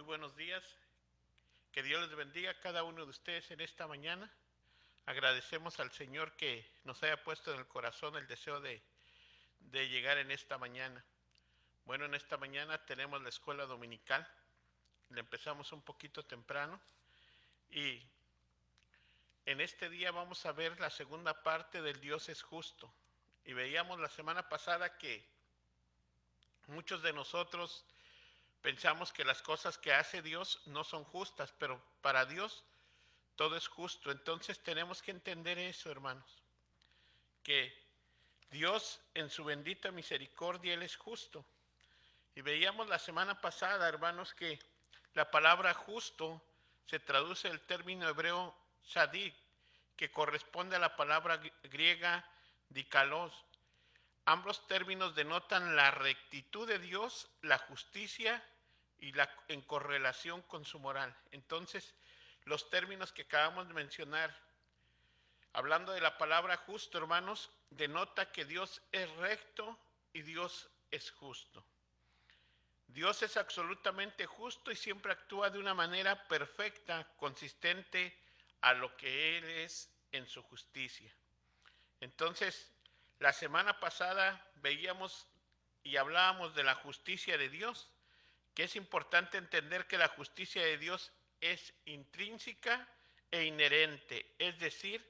muy buenos días. Que Dios les bendiga a cada uno de ustedes en esta mañana. Agradecemos al Señor que nos haya puesto en el corazón el deseo de llegar en esta mañana. Bueno, en esta mañana tenemos la escuela dominical. La empezamos un poquito temprano y en este día vamos a ver la segunda parte del Dios es justo. Y veíamos la semana pasada que muchos de nosotros pensamos que las cosas que hace Dios no son justas, pero para Dios todo es justo. Entonces tenemos que entender eso, hermanos, que Dios en su bendita misericordia, Él es justo. Y veíamos la semana pasada, hermanos, que la palabra justo se traduce el término hebreo sadik, que corresponde a la palabra griega dikalos. Ambos términos denotan la rectitud de Dios, la justicia y en correlación con su moral. Entonces, los términos que acabamos de mencionar, hablando de la palabra justo, hermanos, denota que Dios es recto y Dios es justo. Dios es absolutamente justo y siempre actúa de una manera perfecta, consistente a lo que Él es en su justicia. Entonces, la semana pasada veíamos y hablábamos de la justicia de Dios, que es importante entender que la justicia de Dios es intrínseca e inherente, es decir,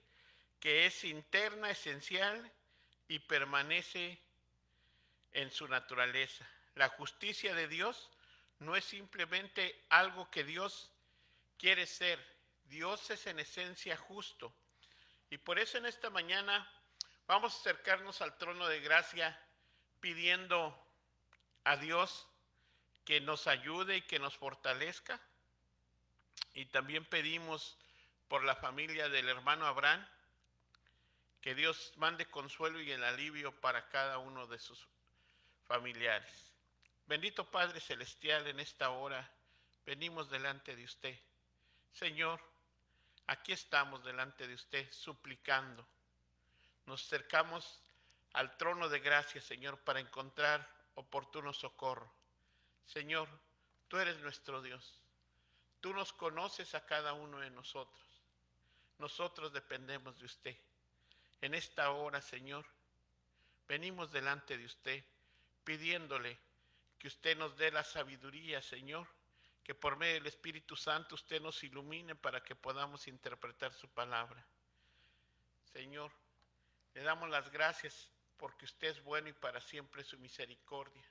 que es interna, esencial y permanece en su naturaleza. La justicia de Dios no es simplemente algo que Dios quiere ser. Dios es en esencia justo. Y por eso en esta mañana vamos a acercarnos al trono de gracia pidiendo a Dios que nos ayude y que nos fortalezca. Y también pedimos por la familia del hermano Abraham, que Dios mande consuelo y el alivio para cada uno de sus familiares. Bendito Padre Celestial, en esta hora venimos delante de usted. Señor, aquí estamos delante de usted suplicando. Nos acercamos al trono de gracia, Señor, para encontrar oportuno socorro. Señor, tú eres nuestro Dios. Tú nos conoces a cada uno de nosotros. Nosotros dependemos de usted. En esta hora, Señor, venimos delante de usted pidiéndole que usted nos dé la sabiduría, Señor, que por medio del Espíritu Santo usted nos ilumine para que podamos interpretar su palabra. Señor, le damos las gracias porque usted es bueno y para siempre su misericordia.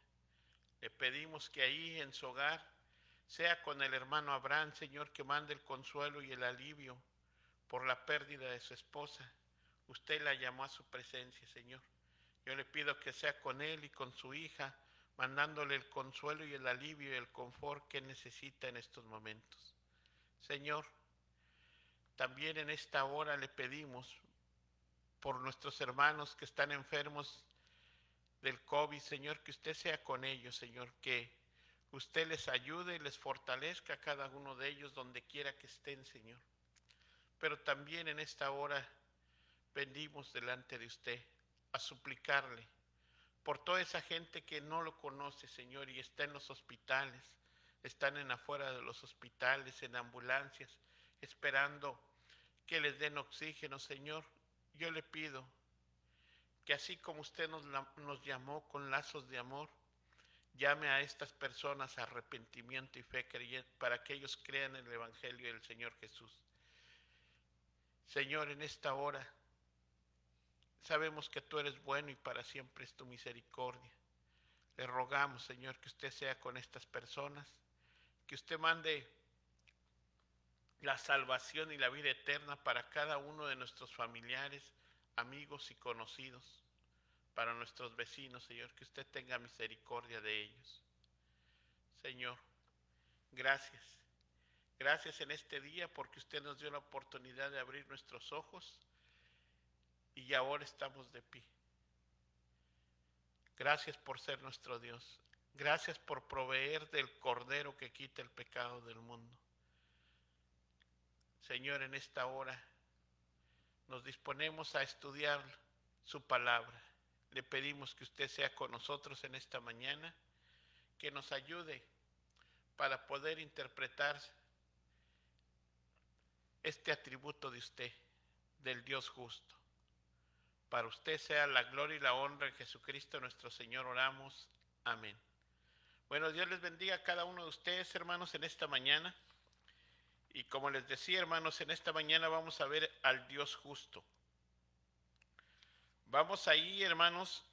Le pedimos que ahí en su hogar, sea con el hermano Abraham, Señor, que mande el consuelo y el alivio por la pérdida de su esposa. Usted la llamó a su presencia, Señor. Yo le pido que sea con él y con su hija, mandándole el consuelo y el alivio y el confort que necesita en estos momentos. Señor, también en esta hora le pedimos por nuestros hermanos que están enfermos del COVID, Señor, que usted sea con ellos, Señor, que usted les ayude y les fortalezca a cada uno de ellos donde quiera que estén, Señor. Pero también en esta hora venimos delante de usted a suplicarle por toda esa gente que no lo conoce, Señor, y está en los hospitales, están en afuera de los hospitales, en ambulancias, esperando que les den oxígeno, Señor. Yo le pido que así como usted nos llamó con lazos de amor, llame a estas personas a arrepentimiento y fe para que ellos crean en el Evangelio del Señor Jesús. Señor, en esta hora sabemos que tú eres bueno y para siempre es tu misericordia. Le rogamos, Señor, que usted sea con estas personas, que usted mande la salvación y la vida eterna para cada uno de nuestros familiares, amigos y conocidos, para nuestros vecinos, Señor, que usted tenga misericordia de ellos. Señor, gracias. Gracias en este día porque usted nos dio la oportunidad de abrir nuestros ojos y ahora estamos de pie. Gracias por ser nuestro Dios. Gracias por proveer del Cordero que quita el pecado del mundo. Señor, en esta hora nos disponemos a estudiar su palabra. Le pedimos que usted sea con nosotros en esta mañana, que nos ayude para poder interpretar este atributo de usted, del Dios justo. Para usted sea la gloria y la honra en Jesucristo nuestro Señor, oramos. Amén. Bueno, Dios les bendiga a cada uno de ustedes, hermanos, en esta mañana. Y como les decía, hermanos, en esta mañana vamos a ver al Dios justo. Vamos ahí, hermanos,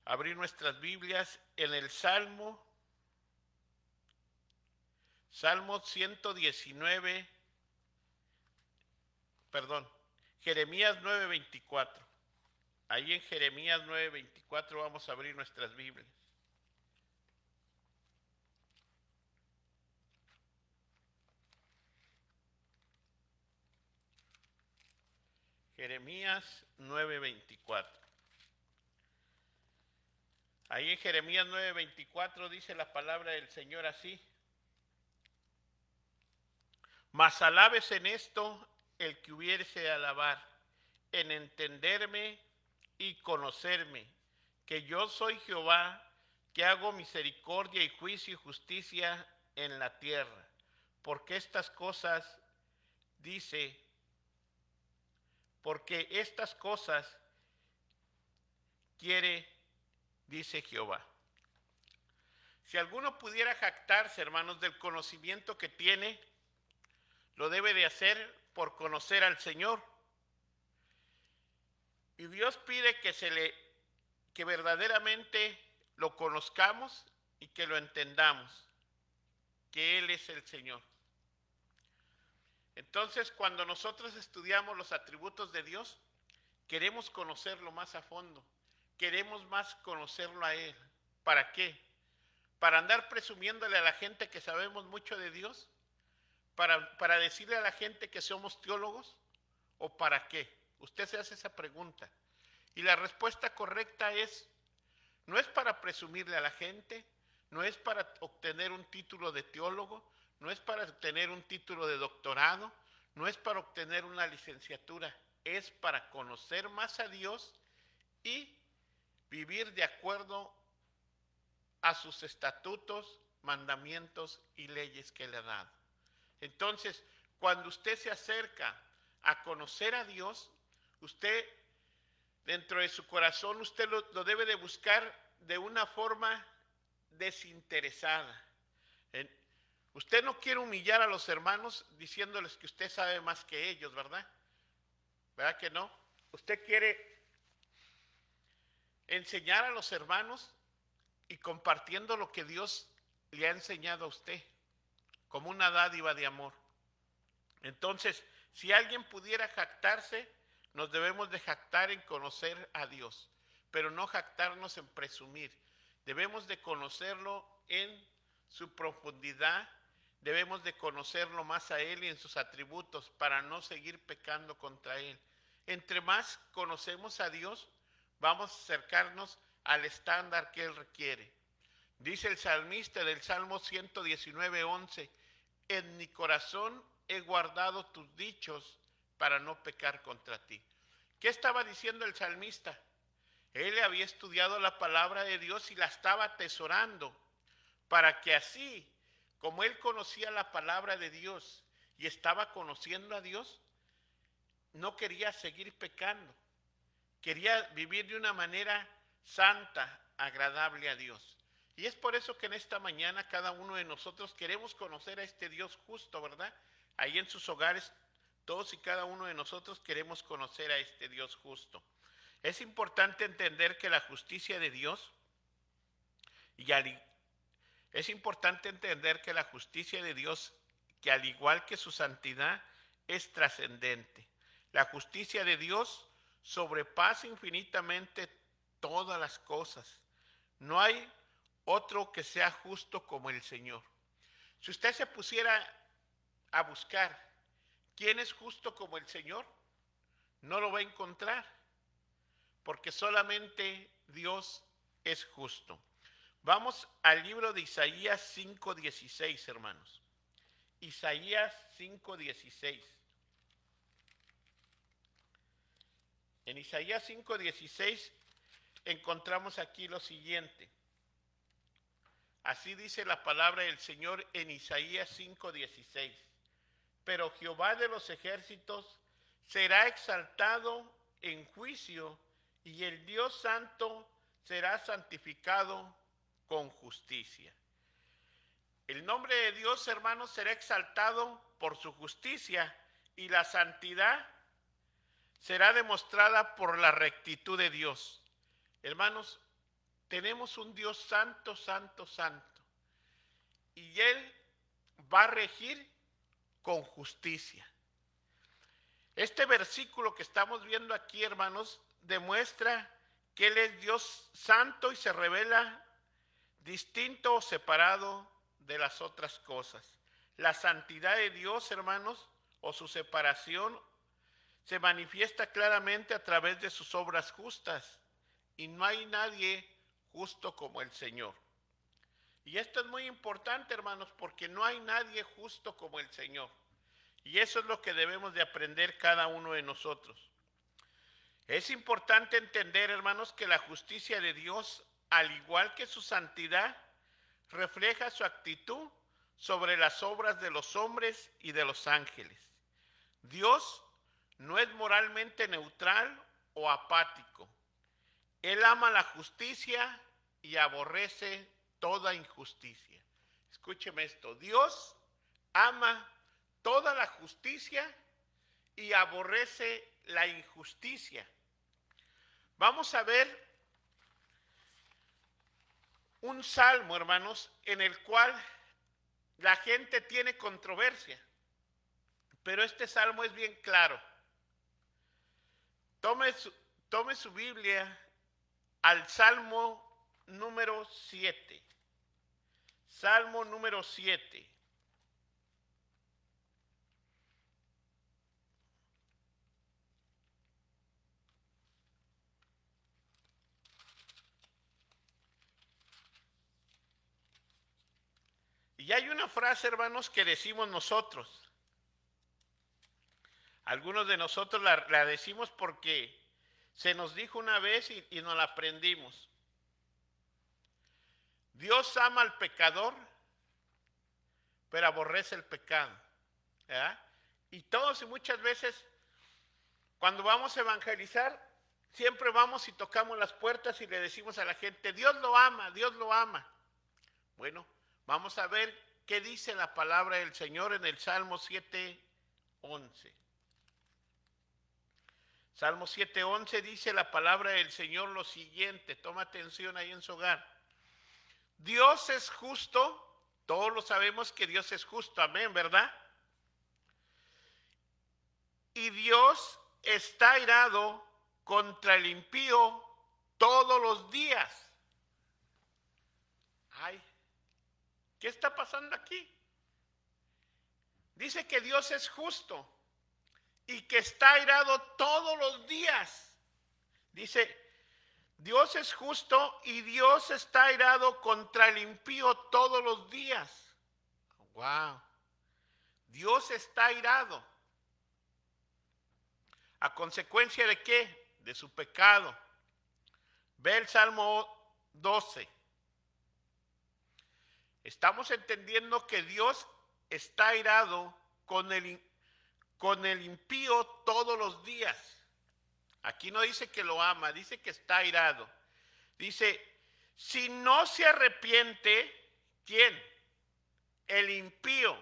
a abrir nuestras Biblias en el Salmo 119, Jeremías 9:24. Ahí en Jeremías 9:24 vamos a abrir nuestras Biblias. Jeremías 9:24. Ahí en Jeremías 9:24 dice la palabra del Señor así: mas alabes en esto el que hubiese de alabar, en entenderme y conocerme, que yo soy Jehová, que hago misericordia y juicio y justicia en la tierra. Porque estas cosas quiere, dice Jehová. Si alguno pudiera jactarse, hermanos, del conocimiento que tiene, lo debe de hacer por conocer al Señor. Y Dios pide que verdaderamente lo conozcamos y que lo entendamos, que Él es el Señor. Entonces, cuando nosotros estudiamos los atributos de Dios, queremos conocerlo más a fondo, queremos más conocerlo a Él. ¿Para qué? ¿Para andar presumiéndole a la gente que sabemos mucho de Dios? ¿Para decirle a la gente que somos teólogos? ¿O para qué? Usted se hace esa pregunta. Y la respuesta correcta es, no es para presumirle a la gente, no es para obtener un título de teólogo, no es para obtener un título de doctorado, no es para obtener una licenciatura, es para conocer más a Dios y vivir de acuerdo a sus estatutos, mandamientos y leyes que le ha dado. Entonces, cuando usted se acerca a conocer a Dios, usted, dentro de su corazón, usted lo debe de buscar de una forma desinteresada. Usted no quiere humillar a los hermanos diciéndoles que usted sabe más que ellos, ¿verdad? ¿Verdad que no? Usted quiere enseñar a los hermanos y compartiendo lo que Dios le ha enseñado a usted, como una dádiva de amor. Entonces, si alguien pudiera jactarse, nos debemos de jactar en conocer a Dios, pero no jactarnos en presumir. Debemos de conocerlo en su profundidad, debemos de conocerlo más a Él y en sus atributos para no seguir pecando contra Él. Entre más conocemos a Dios, vamos a acercarnos al estándar que Él requiere. Dice el salmista del Salmo 119:11, en mi corazón he guardado tus dichos para no pecar contra ti. ¿Qué estaba diciendo el salmista? Él había estudiado la palabra de Dios y la estaba atesorando para que así, como él conocía la palabra de Dios y estaba conociendo a Dios, no quería seguir pecando. Quería vivir de una manera santa, agradable a Dios. Y es por eso que en esta mañana cada uno de nosotros queremos conocer a este Dios justo, ¿verdad? Ahí en sus hogares, todos y cada uno de nosotros queremos conocer a este Dios justo. Es importante entender que la justicia de Dios, que al igual que su santidad, es trascendente. La justicia de Dios sobrepasa infinitamente todas las cosas. No hay otro que sea justo como el Señor. Si usted se pusiera a buscar quién es justo como el Señor, no lo va a encontrar, porque solamente Dios es justo. Vamos al libro de Isaías 5:16, hermanos. Isaías 5:16. En Isaías 5:16 encontramos aquí lo siguiente. Así dice la palabra del Señor en Isaías 5:16. Pero Jehová de los ejércitos será exaltado en juicio, y el Dios santo será santificado con justicia. El nombre de Dios, hermanos, será exaltado por su justicia, y la santidad será demostrada por la rectitud de Dios. Hermanos, tenemos un Dios santo, santo, santo, y Él va a regir con justicia. Este versículo que estamos viendo aquí, hermanos, demuestra que Él es Dios santo y se revela distinto o separado de las otras cosas. La santidad de Dios, hermanos, o su separación, se manifiesta claramente a través de sus obras justas, y no hay nadie justo como el Señor. Y esto es muy importante, hermanos, porque no hay nadie justo como el Señor. Y eso es lo que debemos de aprender cada uno de nosotros. Es importante entender, hermanos, que la justicia de Dios, al igual que su santidad, refleja su actitud sobre las obras de los hombres y de los ángeles. Dios no es moralmente neutral o apático. Él ama la justicia y aborrece toda injusticia. Escúcheme esto, Dios ama toda la justicia y aborrece la injusticia. Vamos a ver un salmo, hermanos, en el cual la gente tiene controversia, pero este salmo es bien claro. Tome su Biblia al Salmo número 7. Salmo número 7. Y hay una frase, hermanos, que decimos nosotros. Algunos de nosotros la decimos porque se nos dijo una vez y nos la aprendimos. Dios ama al pecador, pero aborrece el pecado. ¿Verdad? Y todos y muchas veces, cuando vamos a evangelizar, siempre vamos y tocamos las puertas y le decimos a la gente, Dios lo ama, Dios lo ama. Bueno, vamos a ver qué dice la palabra del Señor en el Salmo 7:11. Salmo 7:11 dice la palabra del Señor lo siguiente, toma atención ahí en su hogar. Dios es justo, todos lo sabemos que Dios es justo, amén, ¿verdad? Y Dios está airado contra el impío todos los días. Ay, ¿qué está pasando aquí? Dice que Dios es justo y que está airado todos los días. Dice, Dios es justo y Dios está airado contra el impío todos los días. Wow. Dios está airado. ¿A consecuencia de qué? De su pecado. Ve el Salmo 12. Estamos entendiendo que Dios está airado con el impío todos los días. Aquí no dice que lo ama, dice que está airado. Dice, si no se arrepiente, ¿quién? El impío.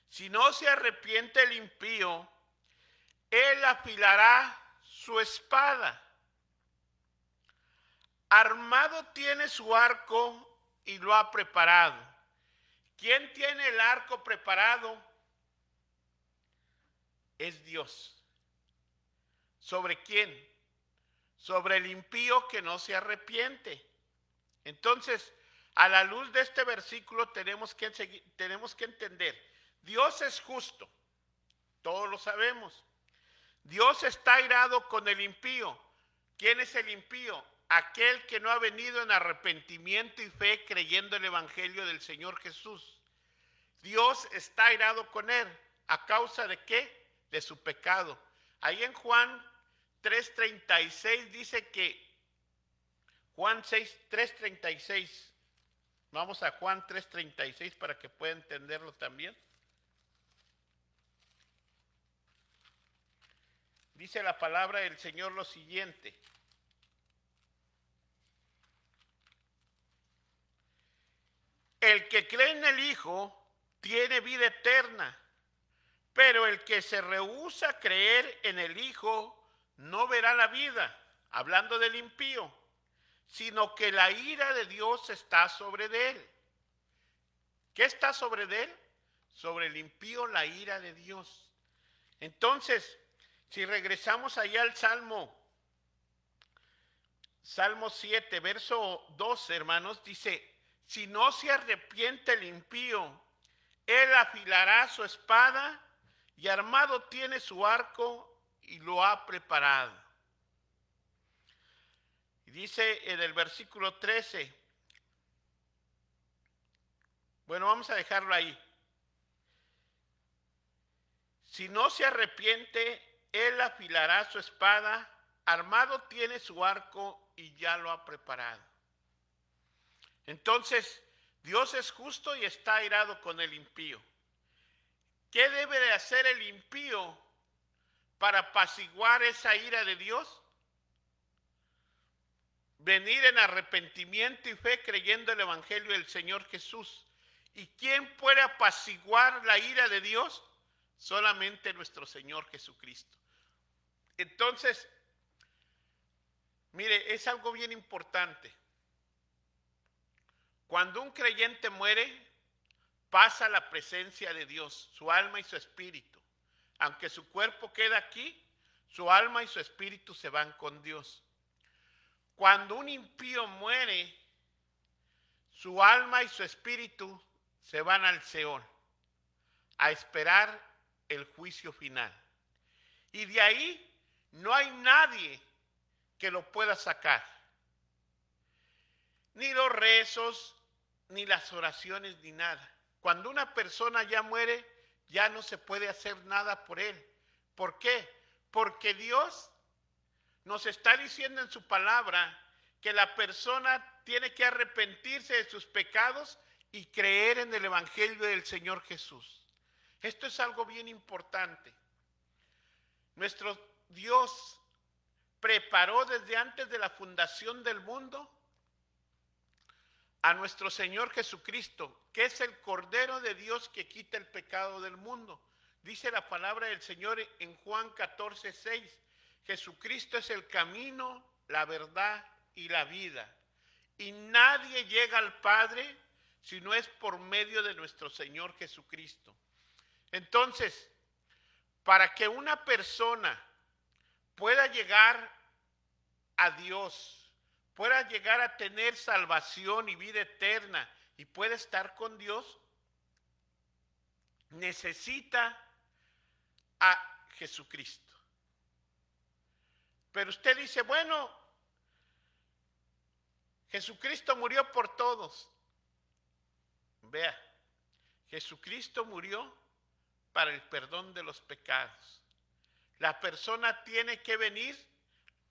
Si no se arrepiente el impío, él afilará su espada. Armado tiene su arco y lo ha preparado. ¿Quién tiene el arco preparado? Es Dios. ¿Sobre quién? Sobre el impío que no se arrepiente. Entonces, a la luz de este versículo tenemos que entender, Dios es justo, todos lo sabemos. Dios está airado con el impío. ¿Quién es el impío? Aquel que no ha venido en arrepentimiento y fe creyendo el evangelio del Señor Jesús. Dios está airado con él. ¿A causa de qué? De su pecado. Ahí en Juan 3:36 dice que, Juan 3:36, Vamos a Juan 3:36 para que pueda entenderlo también. Dice la palabra del Señor lo siguiente. El que cree en el Hijo tiene vida eterna, pero el que se rehúsa a creer en el Hijo no verá la vida, hablando del impío, sino que la ira de Dios está sobre él. ¿Qué está sobre él? Sobre el impío la ira de Dios. Entonces, si regresamos allá al Salmo 7, verso 2, hermanos, dice, si no se arrepiente el impío, él afilará su espada y armado tiene su arco y lo ha preparado. Y dice en el versículo 13, bueno, vamos a dejarlo ahí. Si no se arrepiente, él afilará su espada, armado tiene su arco y ya lo ha preparado. Entonces, Dios es justo y está airado con el impío. ¿Qué debe de hacer el impío para apaciguar esa ira de Dios? Venir en arrepentimiento y fe creyendo el Evangelio del Señor Jesús. ¿Y quién puede apaciguar la ira de Dios? Solamente nuestro Señor Jesucristo. Entonces, mire, es algo bien importante. Cuando un creyente muere, pasa a la presencia de Dios, su alma y su espíritu. Aunque su cuerpo queda aquí, su alma y su espíritu se van con Dios. Cuando un impío muere, su alma y su espíritu se van al Seol a esperar el juicio final. Y de ahí no hay nadie que lo pueda sacar. Ni los rezos, ni las oraciones, ni nada. Cuando una persona ya muere, ya no se puede hacer nada por él. ¿Por qué? Porque Dios nos está diciendo en su palabra que la persona tiene que arrepentirse de sus pecados y creer en el Evangelio del Señor Jesús. Esto es algo bien importante. Nuestro Dios preparó desde antes de la fundación del mundo a nuestro Señor Jesucristo, que es el Cordero de Dios que quita el pecado del mundo. Dice la palabra del Señor en Juan 14:6, Jesucristo es el camino, la verdad y la vida. Y nadie llega al Padre si no es por medio de nuestro Señor Jesucristo. Entonces, para que una persona pueda llegar a Dios, pueda llegar a tener salvación y vida eterna y pueda estar con Dios, necesita a Jesucristo. Pero usted dice, bueno, Jesucristo murió por todos. Vea, Jesucristo murió para el perdón de los pecados. La persona tiene que venir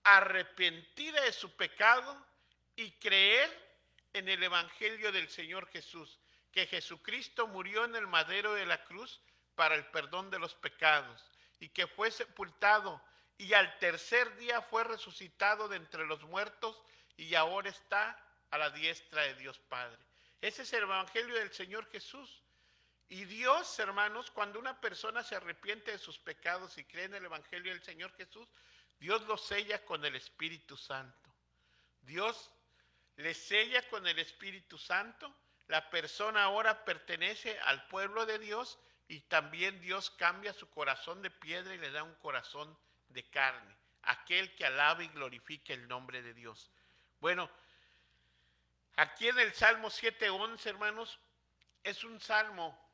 arrepentida de su pecado y creer en el Evangelio del Señor Jesús, que Jesucristo murió en el madero de la cruz para el perdón de los pecados y que fue sepultado y al tercer día fue resucitado de entre los muertos y ahora está a la diestra de Dios Padre. Ese es el Evangelio del Señor Jesús. Y Dios, hermanos, cuando una persona se arrepiente de sus pecados y cree en el Evangelio del Señor Jesús, Dios lo sella con el Espíritu Santo. Dios le sella con el Espíritu Santo. La persona ahora pertenece al pueblo de Dios y también Dios cambia su corazón de piedra y le da un corazón de carne. Aquel que alabe y glorifique el nombre de Dios. Bueno, aquí en el Salmo 7:11, hermanos, es un salmo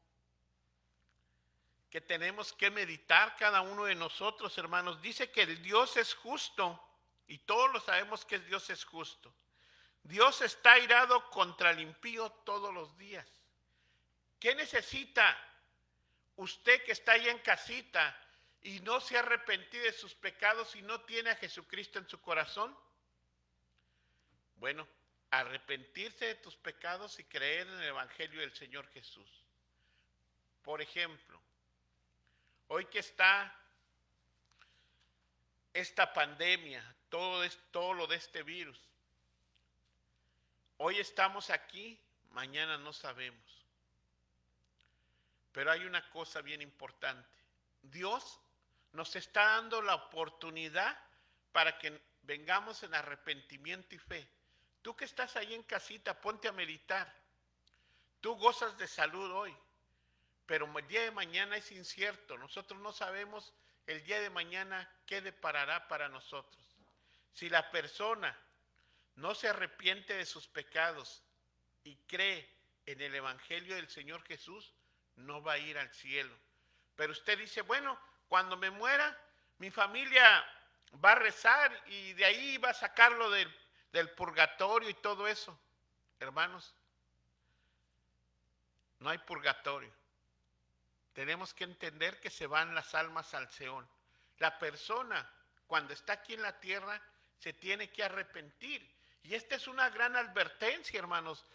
que tenemos que meditar cada uno de nosotros, hermanos. Dice que el Dios es justo y todos lo sabemos que Dios es justo. Dios está airado contra el impío todos los días. ¿Qué necesita usted que está ahí en casita y no se ha arrepentido de sus pecados y no tiene a Jesucristo en su corazón? Bueno, arrepentirse de tus pecados y creer en el Evangelio del Señor Jesús. Por ejemplo, hoy que está esta pandemia, todo lo de este virus, hoy estamos aquí, mañana no sabemos. Pero hay una cosa bien importante. Dios nos está dando la oportunidad para que vengamos en arrepentimiento y fe. Tú que estás ahí en casita, ponte a meditar. Tú gozas de salud hoy, pero el día de mañana es incierto. Nosotros no sabemos el día de mañana qué deparará para nosotros. Si la persona no se arrepiente de sus pecados y cree en el Evangelio del Señor Jesús, no va a ir al cielo. Pero usted dice, bueno, cuando me muera, mi familia va a rezar y de ahí va a sacarlo del purgatorio y todo eso. Hermanos, no hay purgatorio. Tenemos que entender que se van las almas al Seol. La persona, cuando está aquí en la tierra, se tiene que arrepentir. Y esta es una gran advertencia, hermanos.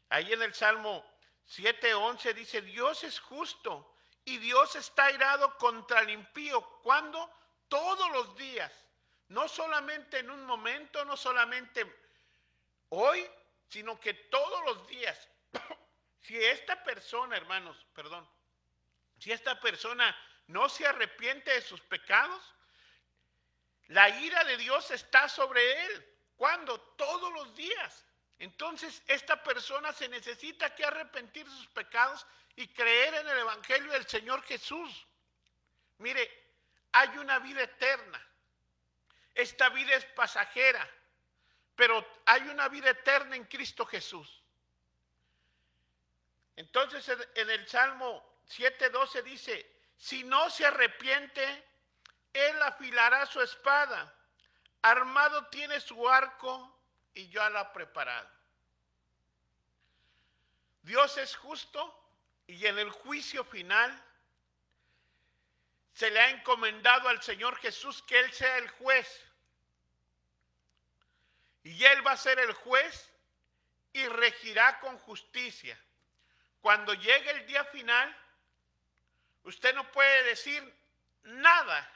Ahí en el Salmo 7:11 dice, Dios es justo y Dios está airado contra el impío. ¿Cuándo? Todos los días. No solamente en un momento, no solamente hoy, sino que todos los días. Si esta persona, hermanos, si esta persona no se arrepiente de sus pecados, la ira de Dios está sobre él. ¿Cuándo? Todos los días. Entonces, esta persona se necesita que arrepentir de sus pecados y creer en el Evangelio del Señor Jesús. Mire, hay una vida eterna. Esta vida es pasajera, pero hay una vida eterna en Cristo Jesús. Entonces, en el Salmo 7:12 dice, si no se arrepiente, él afilará su espada, armado tiene su arco y ya lo ha preparado. Dios es justo y en el juicio final se le ha encomendado al Señor Jesús que Él sea el juez. Y Él va a ser el juez y regirá con justicia. Cuando llegue el día final, usted no puede decir nada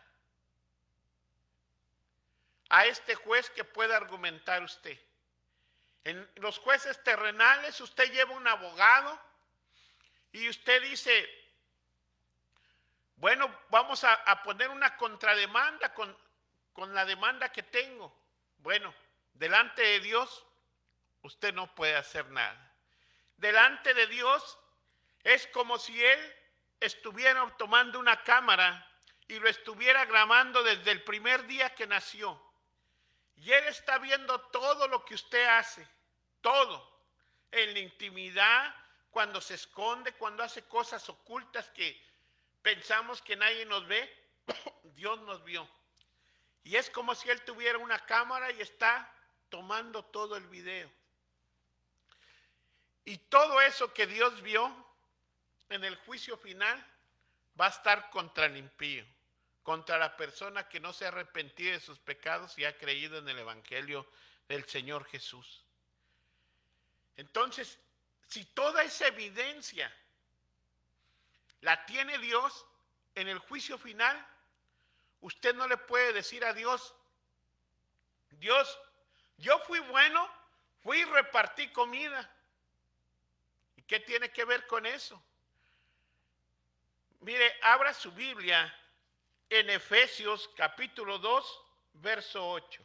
a este juez que pueda argumentar usted. En los jueces terrenales usted lleva un abogado y usted dice, bueno, vamos a poner una contrademanda con la demanda que tengo. Bueno, delante de Dios usted no puede hacer nada. Delante de Dios es como si Él estuviera tomando una cámara y lo estuviera grabando desde el primer día que nació. Y Él está viendo todo lo que usted hace, todo, en la intimidad, cuando se esconde, cuando hace cosas ocultas que pensamos que nadie nos ve, Dios nos vio. Y es como si Él tuviera una cámara y está tomando todo el video. Y todo eso que Dios vio en el juicio final va a estar contra el impío, contra la persona que no se ha arrepentido de sus pecados y ha creído en el Evangelio del Señor Jesús. Entonces, si toda esa evidencia la tiene Dios en el juicio final, usted no le puede decir a Dios, Dios, yo fui bueno, fui y repartí comida. ¿Y qué tiene que ver con eso? Mire, abra su Biblia en Efesios capítulo 2, verso 8.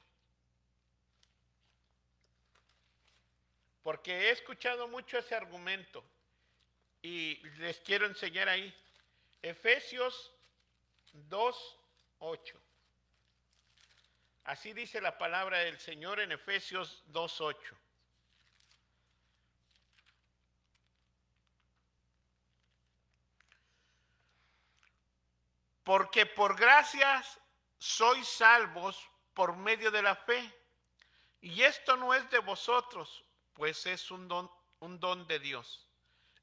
Porque he escuchado mucho ese argumento y les quiero enseñar ahí. Efesios 2, 8. Así dice la palabra del Señor en Efesios 2, 8. Porque por gracias sois salvos por medio de la fe. Y esto no es de vosotros, pues es un don de Dios.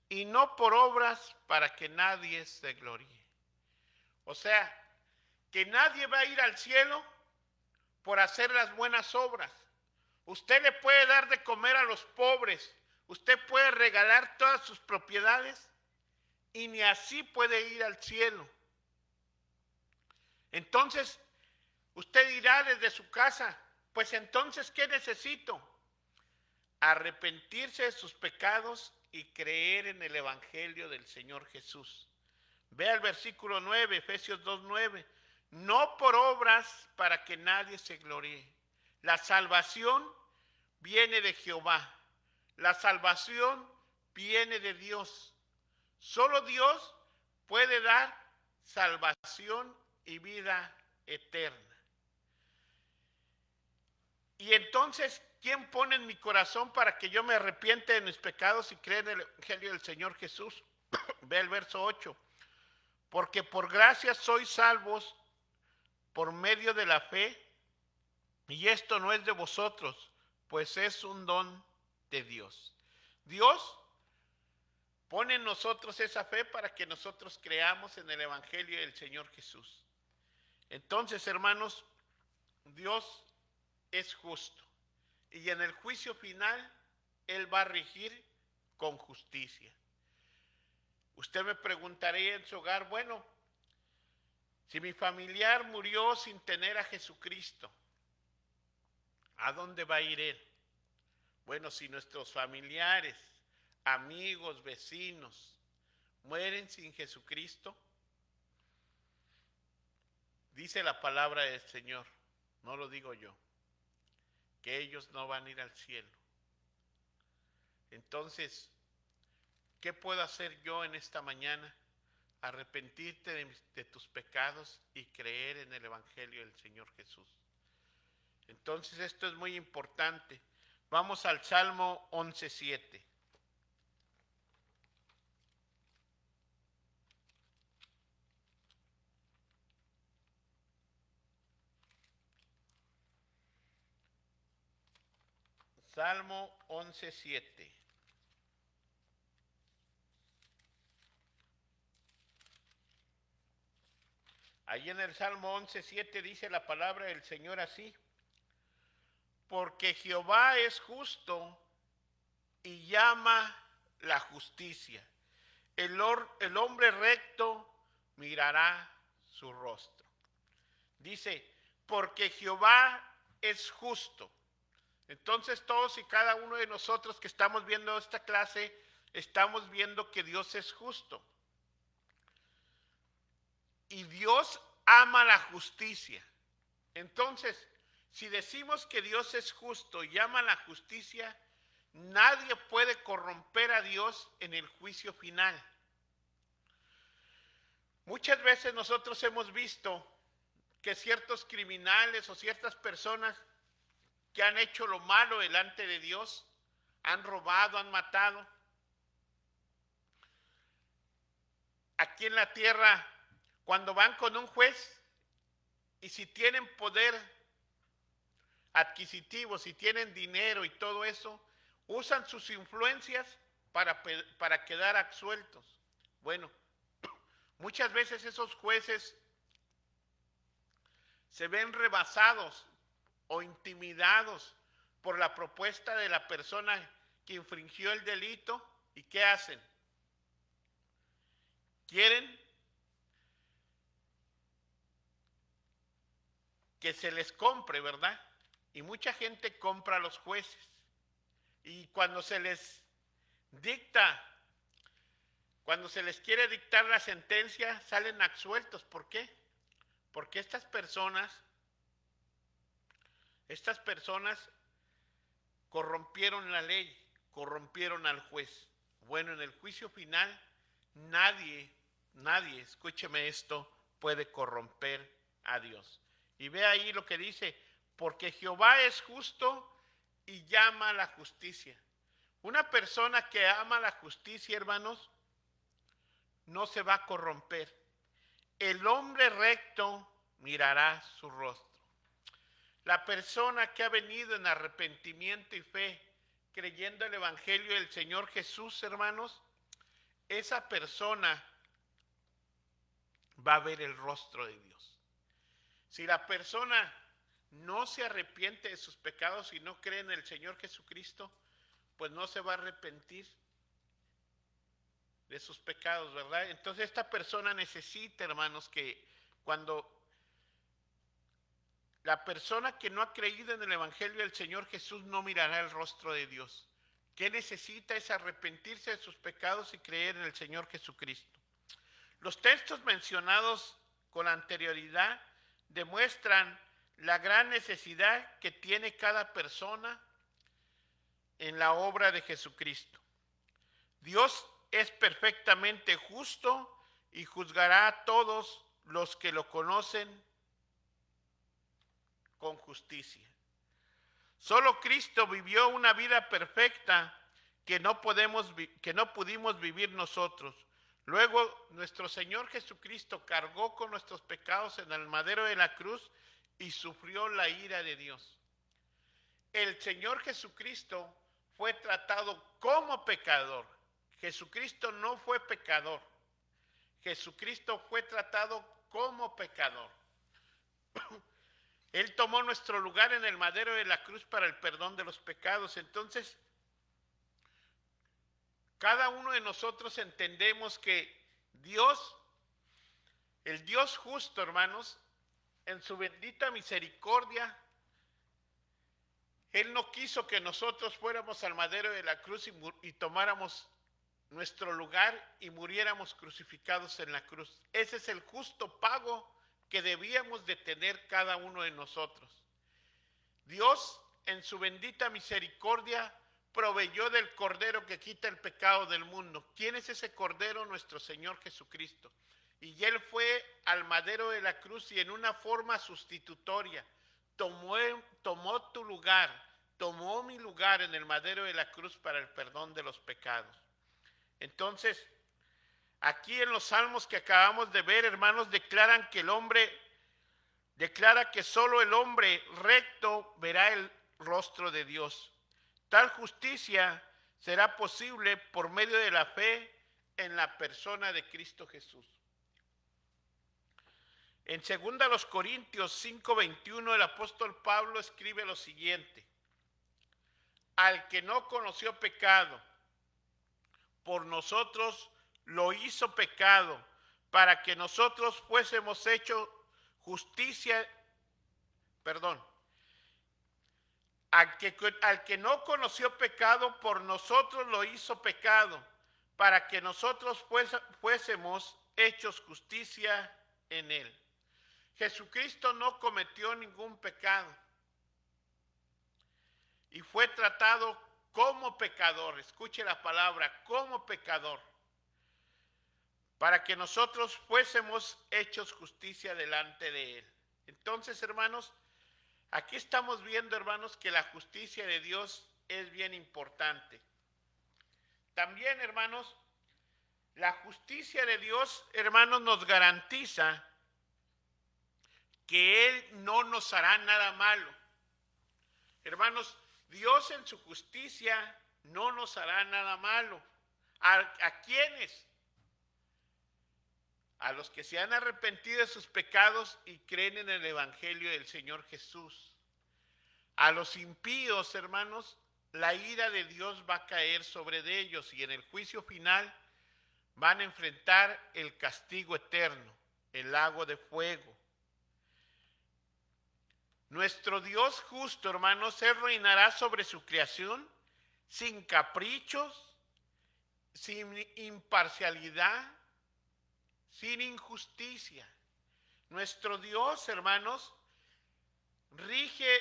Y no por obras para que nadie se gloríe. O sea, que nadie va a ir al cielo por hacer las buenas obras. Usted le puede dar de comer a los pobres. Usted puede regalar todas sus propiedades y ni así puede ir al cielo. Entonces, usted dirá desde su casa, pues entonces, ¿qué necesito? Arrepentirse de sus pecados y creer en el Evangelio del Señor Jesús. Vea el versículo 9, Efesios 2:9. No por obras para que nadie se gloríe. La salvación viene de Jehová. La salvación viene de Dios. Solo Dios puede dar salvación y vida eterna. Y entonces, ¿quién pone en mi corazón para que yo me arrepiente de mis pecados y crea en el Evangelio del Señor Jesús? Ve el verso 8. Porque por gracia sois salvos por medio de la fe, y esto no es de vosotros, pues es un don de Dios. Dios pone en nosotros esa fe para que nosotros creamos en el Evangelio del Señor Jesús. Entonces, hermanos, Dios es justo, y en el juicio final Él va a regir con justicia. Usted me preguntaría en su hogar, bueno, si mi familiar murió sin tener a Jesucristo, ¿a dónde va a ir él? Bueno, si nuestros familiares, amigos, vecinos mueren sin Jesucristo, dice la palabra del Señor, no lo digo yo, que ellos no van a ir al cielo. Entonces, ¿qué puedo hacer yo en esta mañana? Arrepentirte de tus pecados y creer en el Evangelio del Señor Jesús. Entonces esto es muy importante. Vamos al Salmo 11:7. Salmo 11:7. Ahí en el Salmo 11:7 dice la palabra del Señor así: porque Jehová es justo y llama la justicia. El hombre recto mirará su rostro. Dice, porque Jehová es justo. Entonces todos y cada uno de nosotros que estamos viendo esta clase, estamos viendo que Dios es justo. Y Dios ama la justicia. Entonces, si decimos que Dios es justo y ama la justicia, nadie puede corromper a Dios en el juicio final. Muchas veces nosotros hemos visto que ciertos criminales o ciertas personas que han hecho lo malo delante de Dios, han robado, han matado. Aquí en la tierra, cuando van con un juez y si tienen poder adquisitivo, si tienen dinero y todo eso, usan sus influencias para quedar absueltos. Bueno, muchas veces esos jueces se ven rebasados o intimidados por la propuesta de la persona que infringió el delito. ¿Y qué hacen? Quieren que se les compre, ¿verdad? Y mucha gente compra a los jueces. Y cuando se les dicta, cuando se les quiere dictar la sentencia, salen absueltos. ¿Por qué? Porque estas personas corrompieron la ley, corrompieron al juez. Bueno, en el juicio final, nadie, escúcheme esto, puede corromper a Dios. Y ve ahí lo que dice, porque Jehová es justo y llama a la justicia. Una persona que ama la justicia, hermanos, no se va a corromper. El hombre recto mirará su rostro. La persona que ha venido en arrepentimiento y fe, creyendo el Evangelio del Señor Jesús, hermanos, esa persona va a ver el rostro de Dios. Si la persona no se arrepiente de sus pecados y no cree en el Señor Jesucristo, pues no se va a arrepentir de sus pecados, ¿verdad? Entonces esta persona necesita, hermanos, que cuando la persona que no ha creído en el Evangelio del Señor Jesús no mirará el rostro de Dios. ¿Qué necesita? Es arrepentirse de sus pecados y creer en el Señor Jesucristo. Los textos mencionados con anterioridad demuestran la gran necesidad que tiene cada persona en la obra de Jesucristo. Dios es perfectamente justo y juzgará a todos los que lo conocen con justicia. Solo Cristo vivió una vida perfecta que no pudimos vivir nosotros. Luego nuestro Señor Jesucristo cargó con nuestros pecados en el madero de la cruz y sufrió la ira de Dios. El Señor Jesucristo fue tratado como pecador. Jesucristo no fue pecador. Jesucristo fue tratado como pecador. Él tomó nuestro lugar en el madero de la cruz para el perdón de los pecados. Entonces, cada uno de nosotros entendemos que Dios, el Dios justo, hermanos, en su bendita misericordia, Él no quiso que nosotros fuéramos al madero de la cruz y tomáramos nuestro lugar y muriéramos crucificados en la cruz. Ese es el justo pago que debíamos de tener cada uno de nosotros. Dios, en su bendita misericordia, proveyó del Cordero que quita el pecado del mundo. ¿Quién es ese Cordero? Nuestro Señor Jesucristo. Y Él fue al madero de la cruz y en una forma sustitutoria tomó tu lugar, tomó mi lugar en el madero de la cruz para el perdón de los pecados. Entonces, aquí en los salmos que acabamos de ver, hermanos, declara que solo el hombre recto verá el rostro de Dios. Tal justicia será posible por medio de la fe en la persona de Cristo Jesús. En 2 Corintios 5:21 el apóstol Pablo escribe lo siguiente: al que no conoció pecado, por nosotros lo hizo pecado, para que nosotros fuésemos hechos justicia, al que no conoció pecado, por nosotros lo hizo pecado, para que nosotros fuésemos hechos justicia en él. Jesucristo no cometió ningún pecado y fue tratado como pecador. Escuche la palabra, como pecador, para que nosotros fuésemos hechos justicia delante de Él. Entonces, hermanos, aquí estamos viendo, hermanos, que la justicia de Dios es bien importante. También, hermanos, la justicia de Dios, hermanos, nos garantiza que Él no nos hará nada malo. Hermanos, Dios en su justicia no nos hará nada malo. ¿A quiénes? A los que se han arrepentido de sus pecados y creen en el Evangelio del Señor Jesús. A los impíos, hermanos, la ira de Dios va a caer sobre ellos y en el juicio final van a enfrentar el castigo eterno, el lago de fuego. Nuestro Dios justo, hermanos, Él reinará sobre su creación sin caprichos, sin imparcialidad, sin injusticia. Nuestro Dios, hermanos, rige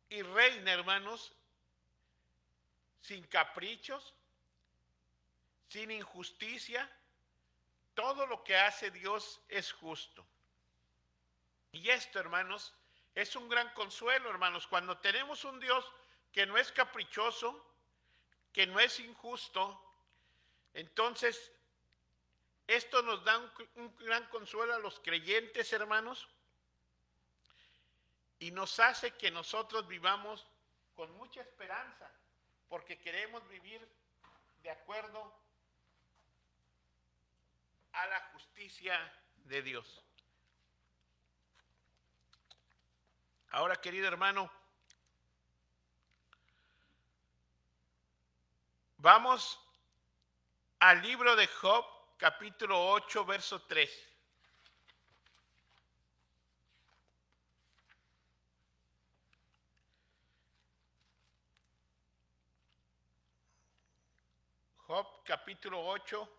y reina, hermanos, sin caprichos, sin injusticia. Todo lo que hace Dios es justo. Y esto, hermanos, es un gran consuelo, hermanos, cuando tenemos un Dios que no es caprichoso, que no es injusto. Entonces, esto nos da un gran consuelo a los creyentes, hermanos, y nos hace que nosotros vivamos con mucha esperanza, porque queremos vivir de acuerdo a la justicia de Dios. Ahora, querido hermano, vamos al libro de Job, capítulo 8, verso 3. Job, capítulo 8,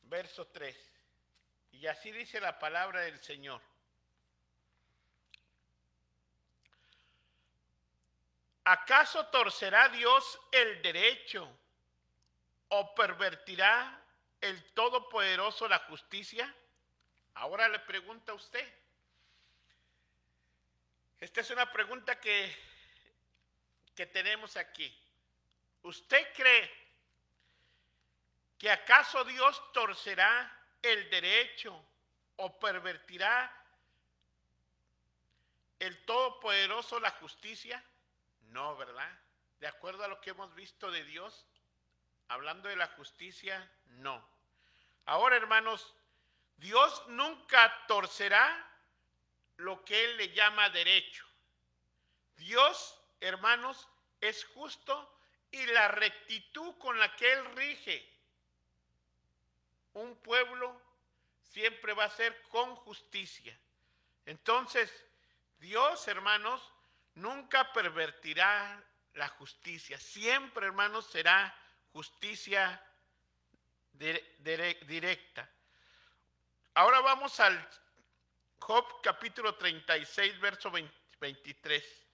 verso 3. Y así dice la palabra del Señor. ¿Acaso torcerá Dios el derecho o pervertirá el Todopoderoso la justicia? Ahora le pregunta a usted. Esta es una pregunta que tenemos aquí. ¿Usted cree que acaso Dios torcerá el derecho o pervertirá el Todopoderoso la justicia? No, ¿verdad? De acuerdo a lo que hemos visto de Dios, hablando de la justicia, no. Ahora, hermanos, Dios nunca torcerá lo que Él le llama derecho. Dios, hermanos, es justo y la rectitud con la que Él rige un pueblo siempre va a ser con justicia. Entonces, Dios, hermanos, nunca pervertirá la justicia. Siempre, hermanos, será justicia directa. Ahora vamos al Job capítulo 36, verso 23.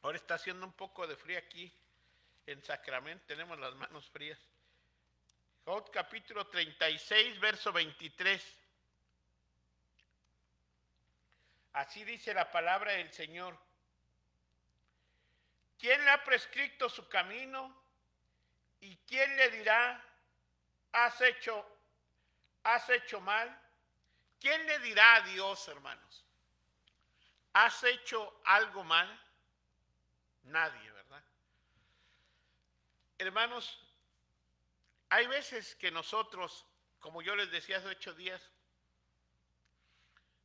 Ahora está haciendo un poco de frío aquí en Sacramento, tenemos las manos frías. Job capítulo 36, verso 23. Así dice la palabra del Señor. ¿Quién le ha prescrito su camino? ¿Y quién le dirá, has hecho mal? ¿Quién le dirá a Dios, hermanos? ¿Has hecho algo mal? Nadie, ¿verdad? Hermanos, hay veces que nosotros, como yo les decía hace 8 días,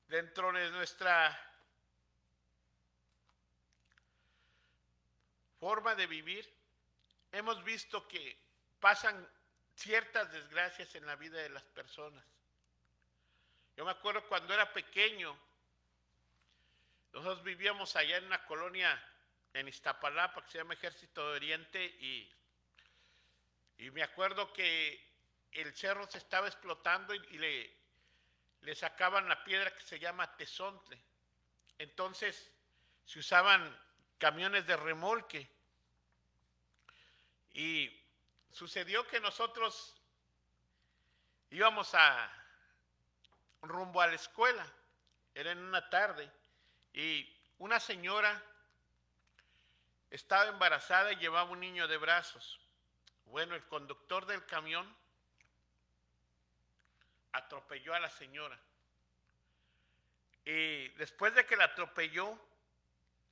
dentro de nuestra forma de vivir, hemos visto que pasan ciertas desgracias en la vida de las personas. Yo me acuerdo cuando era pequeño, nosotros vivíamos allá en una colonia en Iztapalapa que se llama Ejército de Oriente y me acuerdo que el cerro se estaba explotando y le sacaban la piedra que se llama tezontle. Entonces se usaban camiones de remolque y sucedió que nosotros íbamos rumbo a la escuela, era en una tarde, y una señora estaba embarazada y llevaba un niño de brazos. Bueno, el conductor del camión atropelló a la señora. Y después de que la atropelló,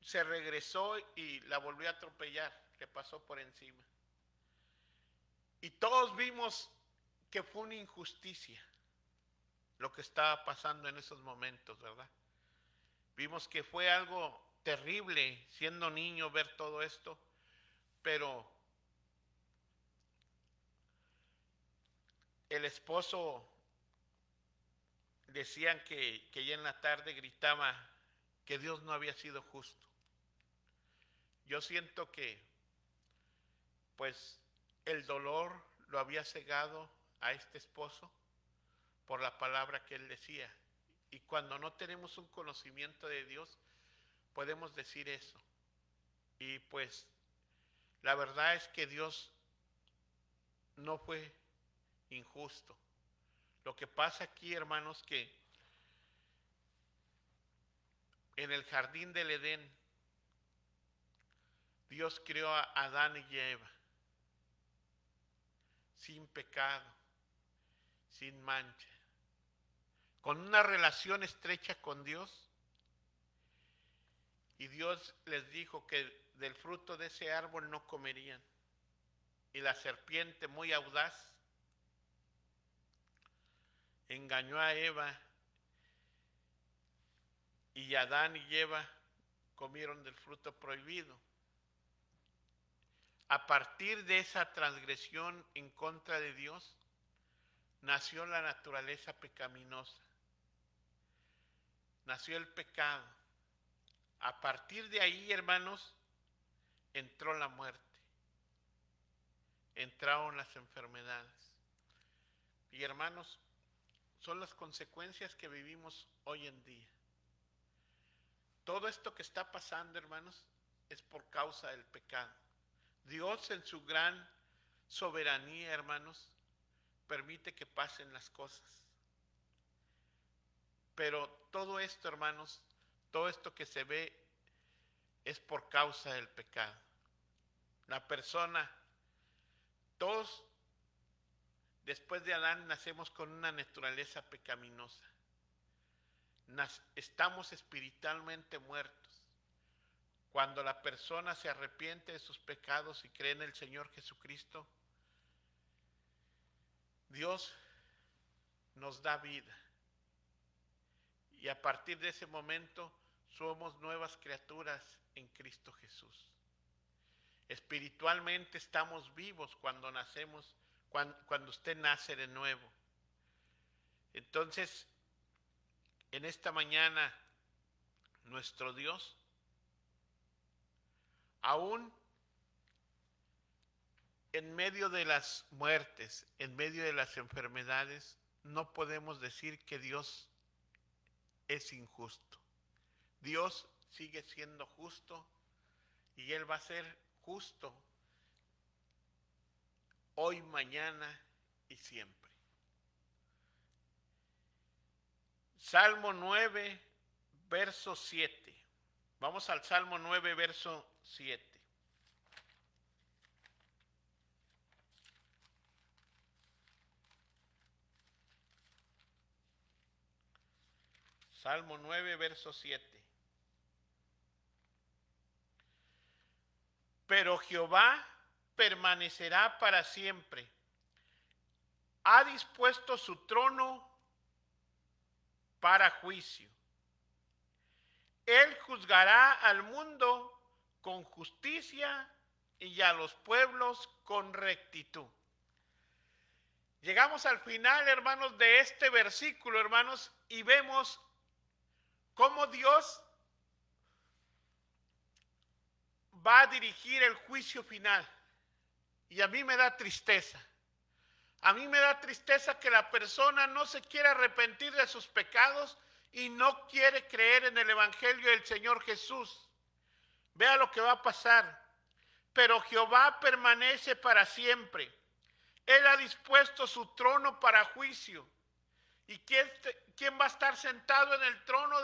se regresó y la volvió a atropellar, le pasó por encima. Y todos vimos que fue una injusticia lo que estaba pasando en esos momentos, ¿verdad? Vimos que fue algo terrible, siendo niño, ver todo esto, pero el esposo decían que ya en la tarde gritaba que Dios no había sido justo. Yo siento que pues el dolor lo había cegado a este esposo por la palabra que él decía. Y cuando no tenemos un conocimiento de Dios, podemos decir eso. Y pues la verdad es que Dios no fue injusto. Lo que pasa aquí, hermanos, que en el jardín del Edén, Dios creó a Adán y Eva sin pecado, sin mancha, con una relación estrecha con Dios. Y Dios les dijo que del fruto de ese árbol no comerían. Y la serpiente, muy audaz, engañó a Eva y Adán y Eva comieron del fruto prohibido. A partir de esa transgresión en contra de Dios, nació la naturaleza pecaminosa, nació el pecado. A partir de ahí, hermanos, entró la muerte, entraron las enfermedades. Y hermanos, son las consecuencias que vivimos hoy en día. Todo esto que está pasando, hermanos, es por causa del pecado. Dios en su gran soberanía, hermanos, permite que pasen las cosas. Pero todo esto, hermanos, todo esto que se ve es por causa del pecado. La persona, todos después de Adán nacemos con una naturaleza pecaminosa. Estamos espiritualmente muertos. Cuando la persona se arrepiente de sus pecados y cree en el Señor Jesucristo, Dios nos da vida. Y a partir de ese momento somos nuevas criaturas en Cristo Jesús. Espiritualmente estamos vivos cuando nacemos, cuando usted nace de nuevo. Entonces, en esta mañana, nuestro Dios, aún en medio de las muertes, en medio de las enfermedades, no podemos decir que Dios es injusto. Dios sigue siendo justo y Él va a ser justo hoy, mañana y siempre. Salmo 9, verso 7. Vamos al Salmo 9, verso 7. Salmo 9, verso 7. Pero Jehová permanecerá para siempre. Ha dispuesto su trono para juicio. Él juzgará al mundo con justicia y a los pueblos con rectitud. Llegamos al final, hermanos, de este versículo, hermanos, y vemos cómo Dios va a dirigir el juicio final. Y a mí me da tristeza. A mí me da tristeza que la persona no se quiera arrepentir de sus pecados y no quiere creer en el Evangelio del Señor Jesús. Vea lo que va a pasar. Pero Jehová permanece para siempre. Él ha dispuesto su trono para juicio. ¿Y quién va a estar sentado en el trono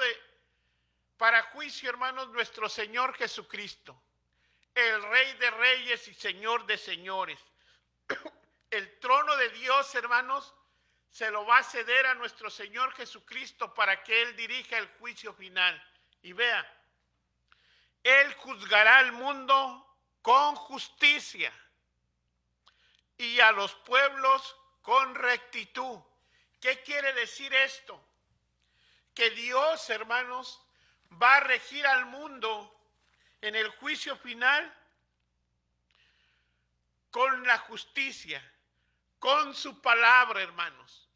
para juicio, hermanos? Nuestro Señor Jesucristo, el Rey de Reyes y Señor de Señores. El trono de Dios, hermanos, se lo va a ceder a nuestro Señor Jesucristo para que Él dirija el juicio final. Y vea, Él juzgará al mundo con justicia y a los pueblos con rectitud. ¿Qué quiere decir esto? Que Dios, hermanos, va a regir al mundo en el juicio final con la justicia, con su palabra, hermanos.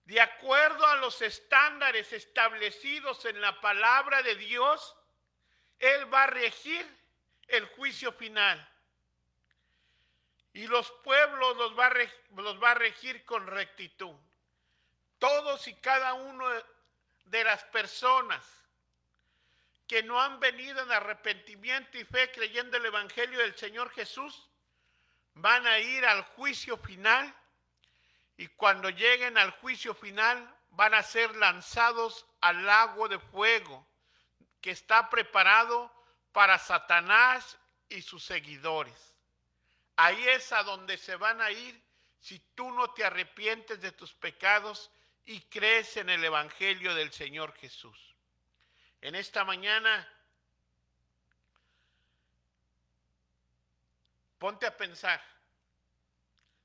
De acuerdo a los estándares establecidos en la palabra de Dios, Él va a regir el juicio final. Y los pueblos los va a regir con rectitud. Todos y cada uno de las personas que no han venido en arrepentimiento y fe creyendo el Evangelio del Señor Jesús, van a ir al juicio final, y cuando lleguen al juicio final van a ser lanzados al lago de fuego que está preparado para Satanás y sus seguidores. Ahí es a donde se van a ir si tú no te arrepientes de tus pecados y crees en el Evangelio del Señor Jesús. En esta mañana, ponte a pensar.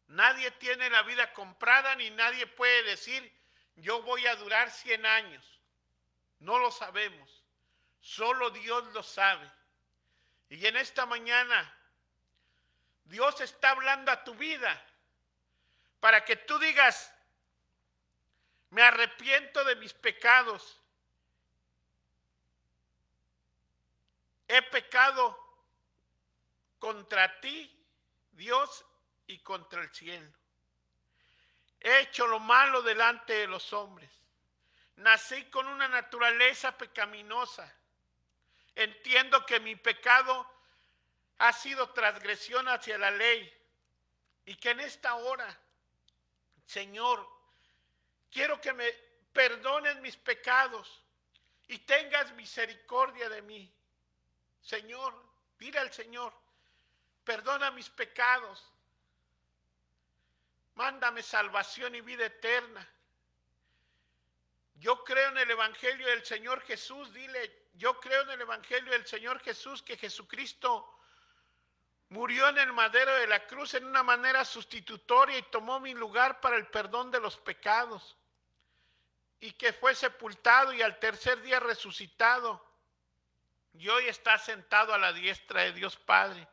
Nadie tiene la vida comprada, ni nadie puede decir, yo voy a durar 100 años. No lo sabemos. Solo Dios lo sabe. Y en esta mañana, Dios está hablando a tu vida para que tú digas, me arrepiento de mis pecados. He pecado contra ti, Dios, y contra el cielo. He hecho lo malo delante de los hombres. Nací con una naturaleza pecaminosa. Entiendo que mi pecado ha sido transgresión hacia la ley. Y que en esta hora, Señor, quiero que me perdones mis pecados y tengas misericordia de mí. Señor, dile al Señor, perdona mis pecados. Mándame salvación y vida eterna. Yo creo en el Evangelio del Señor Jesús. Dile, yo creo en el Evangelio del Señor Jesús, que Jesucristo murió en el madero de la cruz en una manera sustitutoria y tomó mi lugar para el perdón de los pecados. Y que fue sepultado y al tercer día resucitado. Y hoy está sentado a la diestra de Dios Padre.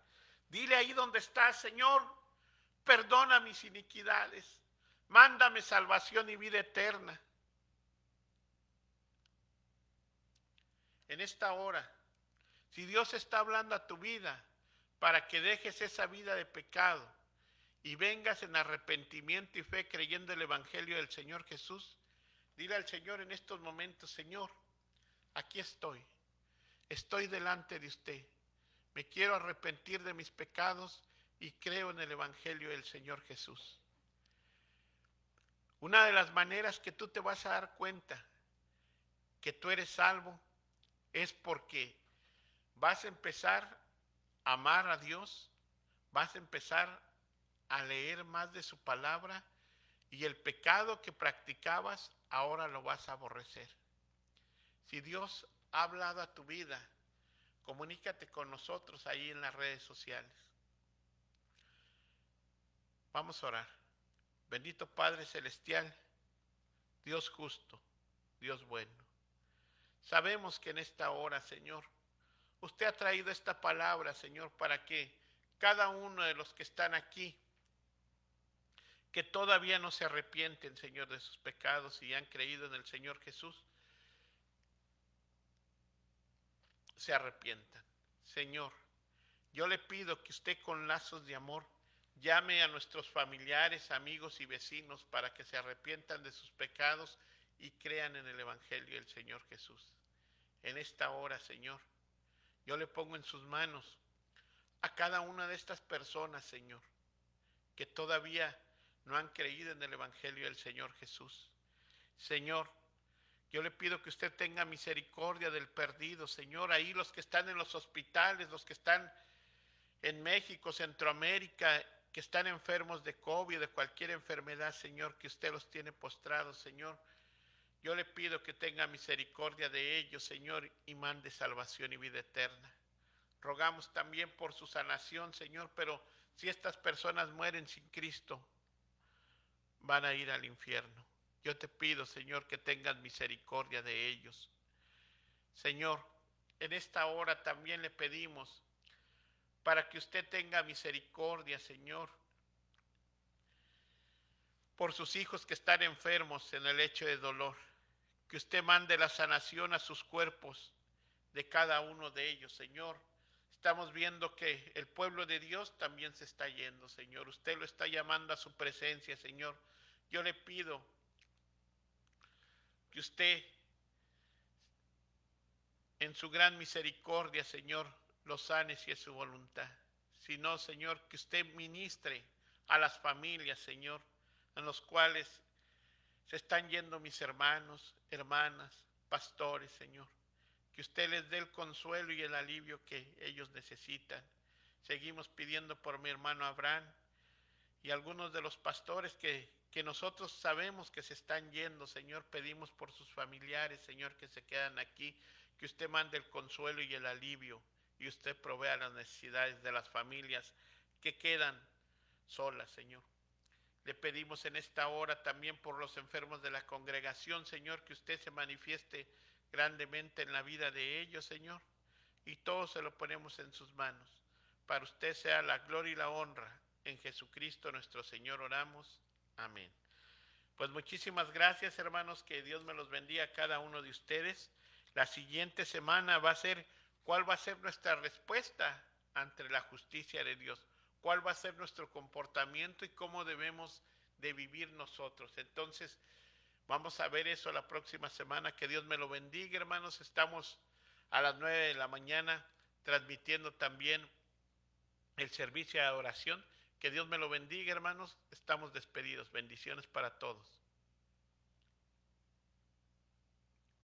Dile ahí donde estás, Señor, perdona mis iniquidades. Mándame salvación y vida eterna. En esta hora, si Dios está hablando a tu vida para que dejes esa vida de pecado y vengas en arrepentimiento y fe creyendo el Evangelio del Señor Jesús, dile al Señor en estos momentos, Señor, aquí estoy delante de usted, me quiero arrepentir de mis pecados y creo en el Evangelio del Señor Jesús. Una de las maneras que tú te vas a dar cuenta que tú eres salvo es porque vas a empezar a amar a Dios, vas a empezar a leer más de su palabra y el pecado que practicabas ahora lo vas a aborrecer. Si Dios ha hablado a tu vida, comunícate con nosotros ahí en las redes sociales. Vamos a orar. Bendito Padre Celestial, Dios justo, Dios bueno. Sabemos que en esta hora, Señor, usted ha traído esta palabra, Señor, para que cada uno de los que están aquí, que todavía no se arrepienten, Señor, de sus pecados y han creído en el Señor Jesús, se arrepientan. Señor, yo le pido que usted con lazos de amor llame a nuestros familiares, amigos y vecinos para que se arrepientan de sus pecados y crean en el Evangelio del Señor Jesús. En esta hora, Señor, yo le pongo en sus manos a cada una de estas personas, Señor, que todavía no han creído en el Evangelio del Señor Jesús. Señor, yo le pido que usted tenga misericordia del perdido, Señor, ahí los que están en los hospitales, los que están en México, Centroamérica, que están enfermos de COVID, de cualquier enfermedad, Señor, que usted los tiene postrados, Señor. Yo le pido que tenga misericordia de ellos, Señor, y mande salvación y vida eterna. Rogamos también por su sanación, Señor, pero si estas personas mueren sin Cristo, van a ir al infierno. Yo te pido, Señor, que tengas misericordia de ellos. Señor, en esta hora también le pedimos para que usted tenga misericordia, Señor, por sus hijos que están enfermos en el lecho de dolor. Que usted mande la sanación a sus cuerpos de cada uno de ellos, Señor. Estamos viendo que el pueblo de Dios también se está yendo, Señor. Usted lo está llamando a su presencia, Señor. Yo le pido que usted, en su gran misericordia, Señor, lo sane si es su voluntad. Si no, Señor, que usted ministre a las familias, Señor, en los cuales se están yendo mis hermanos, hermanas, pastores, Señor. Que usted les dé el consuelo y el alivio que ellos necesitan. Seguimos pidiendo por mi hermano Abraham y algunos de los pastores que nosotros sabemos que se están yendo, Señor. Pedimos por sus familiares, Señor, que se quedan aquí. Que usted mande el consuelo y el alivio y usted provea las necesidades de las familias que quedan solas, Señor. Le pedimos en esta hora también por los enfermos de la congregación, Señor, que usted se manifieste grandemente en la vida de ellos, Señor. Y todo se lo ponemos en sus manos. Para usted sea la gloria y la honra. En Jesucristo nuestro Señor oramos. Amén. Pues muchísimas gracias, hermanos, que Dios me los bendiga a cada uno de ustedes. La siguiente semana va a ser cuál va a ser nuestra respuesta ante la justicia de Dios, cuál va a ser nuestro comportamiento y cómo debemos de vivir nosotros. Entonces, vamos a ver eso la próxima semana. Que Dios me lo bendiga, hermanos. Estamos a las 9 de la mañana transmitiendo también el servicio de oración. Que Dios me lo bendiga, hermanos. Estamos despedidos. Bendiciones para todos.